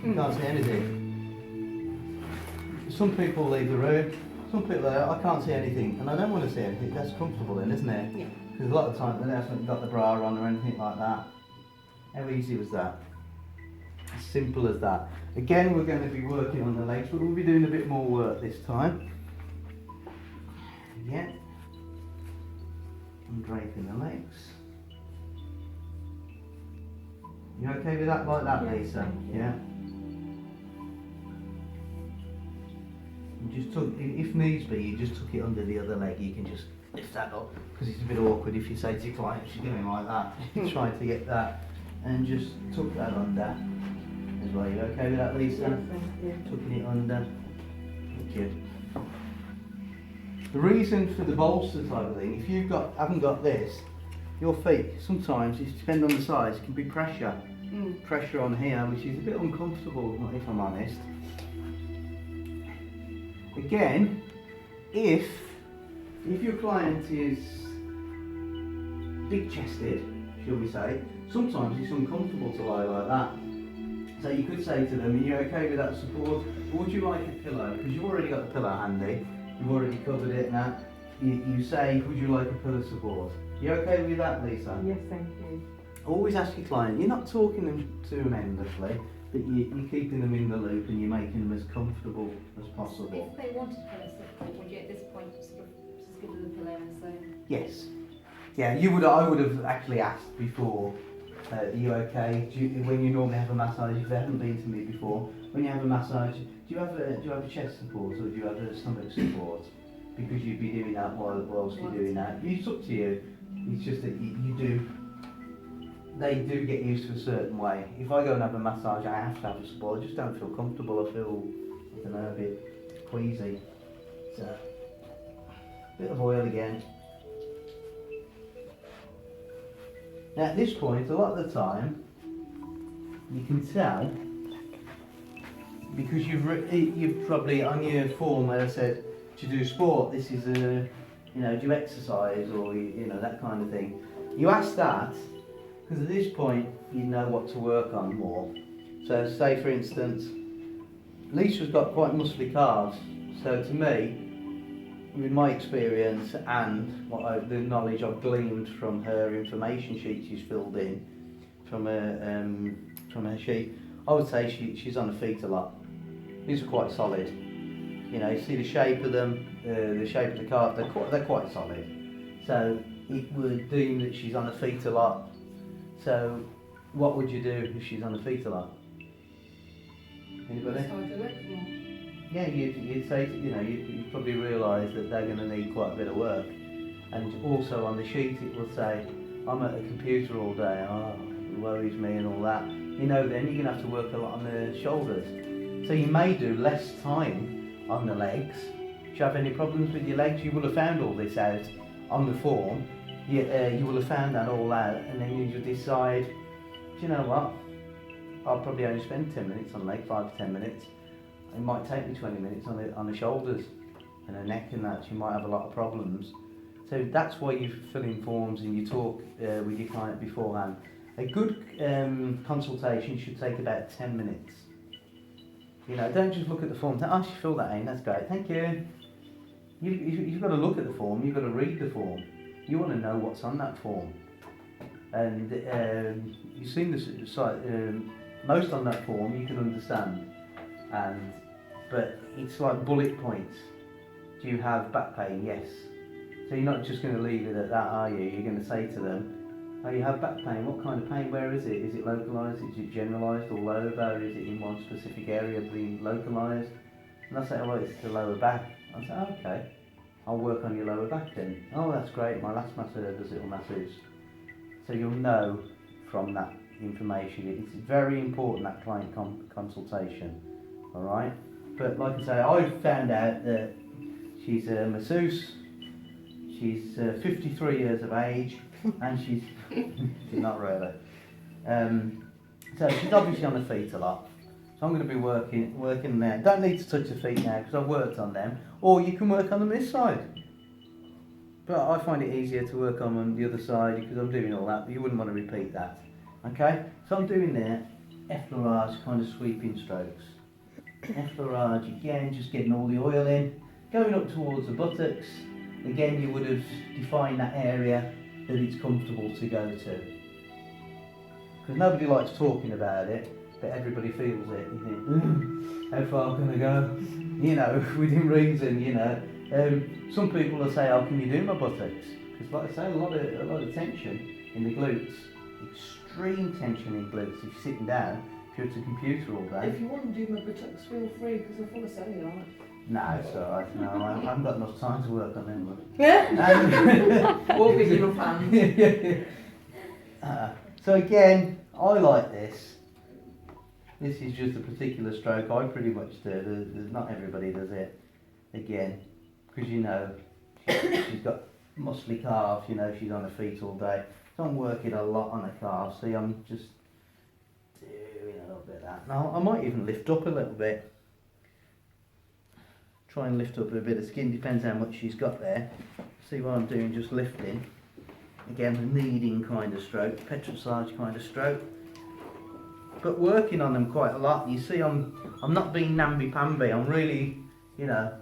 You can't see anything. Some people leave the room, some people are, I can't see anything, and I don't want to see anything. That's comfortable then, isn't it? Yeah. Because a lot of times they haven't got the bra on or anything like that. How easy was that? As simple as that. Again, we're going to be working on the legs, but we'll be doing a bit more work this time. Yeah. I'm draping the legs. You okay with that like that, Yes, Lisa? thank you. Yeah. You just tuck, if needs be, you just tuck it under the other leg. You can just lift that up because it's a bit awkward if you say to your client she's doing like that. Try to get that and just tuck that under as well. You okay with that, Lisa? Yes, thank you. Tucking it under. Thank you. The reason for the bolster type of thing, if you haven't got this, your feet sometimes, it depends on the size, can be pressure on here, which is a bit uncomfortable if I'm honest. Again, if your client is big chested, shall we say, sometimes it's uncomfortable to lie like that. So you could say to them, are you okay with that support? Or would you like a pillow? Because you've already got the pillow handy, you've already covered it now. You say, would you like a pillow support? You okay with that, Lisa? Yes, thank you. Always ask your client, you're not talking them to them endlessly, but you're keeping them in the loop and you're making them as comfortable as possible. If they wanted pillow support, would you at this point sort of just give them the pillow and say? Yes. Yeah, I would have actually asked before, are you okay? When you normally have a massage, if they haven't been to me before, when you have a massage, do you have a chest support or do you have a stomach support? Because you'd be doing that whilst you're doing that. It's up to you. It's just that they do get used to a certain way. If I go and have a massage, I have to have a support. I just don't feel comfortable. I feel, I don't know, a bit queasy. So, bit of oil again. Now at this point, a lot of the time, you can tell, because you've probably on your form where I said, do you do sport? This is a, do you exercise or that kind of thing. You ask that because at this point you know what to work on more. So say for instance, Lisa's got quite muscly calves. So to me, with my experience and the knowledge I've gleaned from her information sheet she's filled in from her sheet, I would say she's on her feet a lot. These are quite solid. You see the shape of them, the shape of the calf, they're quite solid. So it would deem that she's on her feet a lot. So what would you do if she's on her feet a lot? Anybody? Yeah, you'd say, you'd probably realise that they're going to need quite a bit of work. And also on the sheet it will say, I'm at a computer all day, it worries me and all that. Then you're going to have to work a lot on the shoulders. So you may do less time on the legs. Do you have any problems with your legs? You will have found all this out on the form. You will have found that all out, and then you decide, do you know what? I'll probably only spend 10 minutes on the leg, 5 to 10 minutes. It might take me 20 minutes on the shoulders and the neck and that. You might have a lot of problems. So that's why you fill in forms and you talk with your client beforehand. A good consultation should take about 10 minutes. Don't just look at the form and think, she filled that in, that's great, thank you. You've got to look at the form, you've got to read the form. You want to know what's on that form. And you've seen this site, most on that form you can understand. But it's like bullet points. Do you have back pain? Yes. So you're not just going to leave it at that, are you? You're going to say to them, you have back pain, what kind of pain, where is it? Is it localised, is it generalised all over, is it in one specific area being localised? And I say, it's the lower back. I say, okay, I'll work on your lower back then. Oh, that's great, my last masseur does it on masseuse. So you'll know from that information. It's very important, that client consultation, alright? But like I say, I found out that she's a masseuse, she's 53 years of age, and she's not really. So she's obviously on her feet a lot. So I'm going to be working there. Don't need to touch the feet now because I've worked on them. Or you can work on them this side. But I find it easier to work on the other side because I'm doing all that. But you wouldn't want to repeat that. Okay? So I'm doing there. effleurage kind of sweeping strokes. Effleurage again, just getting all the oil in, going up towards the buttocks. Again, you would have defined that area that it's comfortable to go to. Because nobody likes talking about it, but everybody feels it. You think, how far can I go? You know, within reason, you know. Some people will say, oh, can you do my buttocks? Because like I say, a lot of tension in the glutes, extreme tension in glutes if you're sitting down, if you're at a computer all day. If you want to do my buttocks, feel free, because I full of cellulite. No, it's alright. No, I haven't got enough time to work on them. Or big enough hands. So again, I like this. This is just a particular stroke I pretty much do. Not everybody does it. Again, because you know, she's got muscly calves, you know, she's on her feet all day. So I'm working a lot on her calves. See, I'm just doing a little bit of that. Now, I might even lift up a little bit. Try and lift up a bit of skin, depends how much she's got there. See what I'm doing, just lifting. Again, a kneading kind of stroke, petrissage kind of stroke. But working on them quite a lot. You see, I'm not being namby-pamby, I'm really, you know,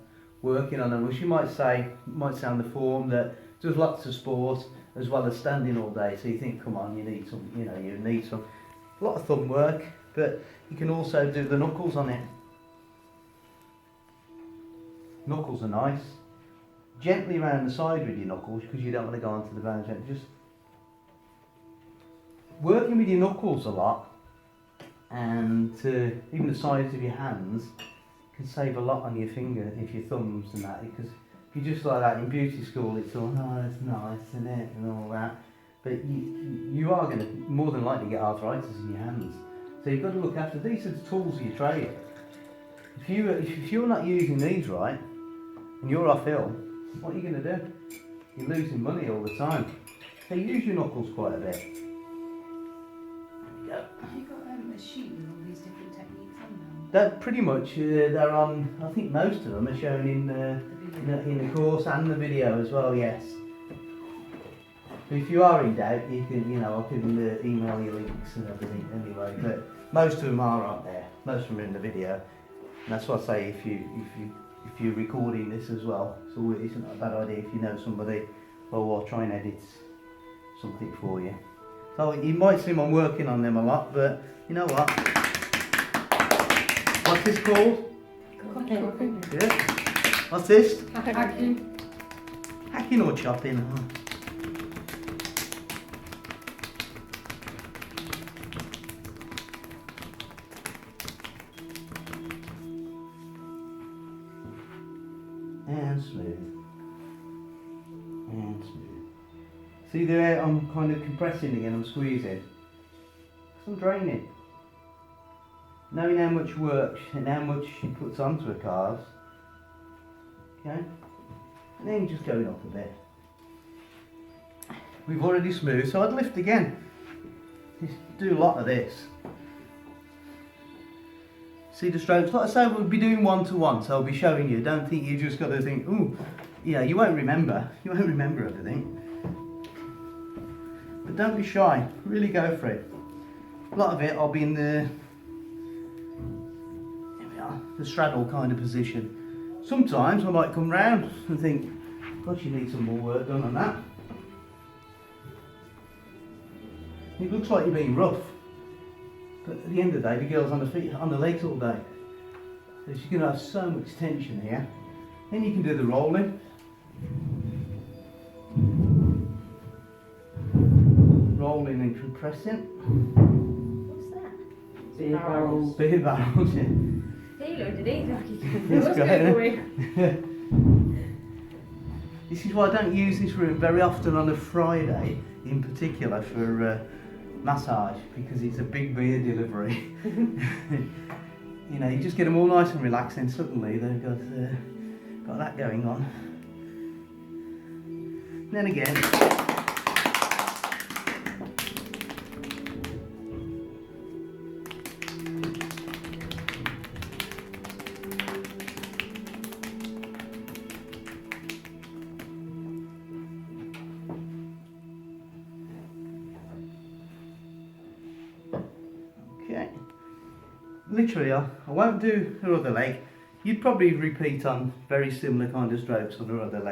working on them. Which you might say, might sound the form that does lots of sport as well as standing all day. So you think, come on, you need some, you know, you need some, a lot of thumb work, but you can also do the knuckles on it. Knuckles are nice. Gently around the side with your knuckles because you don't want to go onto the bone. Just working with your knuckles a lot, and even the sides of your hands can save a lot on your finger, if your thumbs and that. Because if you just like that in beauty school, it's all, oh, it's nice, isn't it, and all that. But you are going to more than likely get arthritis in your hands. So you've got to look after these. Are the tools of your trade. If you're not using these right, and you're off ill, what are you going to do? You're losing money all the time. So use your knuckles quite a bit. There we go. Have you got a sheet with all these different techniques on them? That pretty much, they're on, I think most of them are shown in the course and the video as well, yes. But if you are in doubt, you can, you know, I can email you links and everything anyway, but most of them are there. Most of them are in the video. And that's what I say, if you're recording this as well, so it's not a bad idea if you know somebody, well, I'll try and edit something for you. So you might seem I'm working on them a lot, but you know what? What's this called? Yeah. What's this? Hacking. Hacking or chopping? And smooth. And smooth. See there, I'm kind of compressing again, I'm squeezing. I'm draining. Knowing how much work and how much she puts onto her calves. Okay? And then just going up a bit. We've already smoothed, so I'd lift again. Just do a lot of this. See the strokes? Like I say, we'll be doing one-to-one, so I'll be showing you. Don't think you just got to think, ooh, yeah, you won't remember. You won't remember everything. But don't be shy. Really go for it. A lot of it, I'll be in the straddle kind of position. Sometimes I might come round and think, gosh, you need some more work done on that. It looks like you're being rough. But at the end of the day, the girl's on the feet, on the legs all day. So she's going to have so much tension here. Then you can do the rolling. Rolling and compressing. What's that? Beer barrels. Beer barrels, yeah. They loaded it, It's Let's great, go isn't for it. This is why I don't use this room very often on a Friday, in particular for massage, because it's a big beer delivery. You know, you just get them all nice and relaxed, and suddenly they've got that going on. And then again. Okay, literally, I won't do her other leg. You'd probably repeat on very similar kind of strokes on her other leg.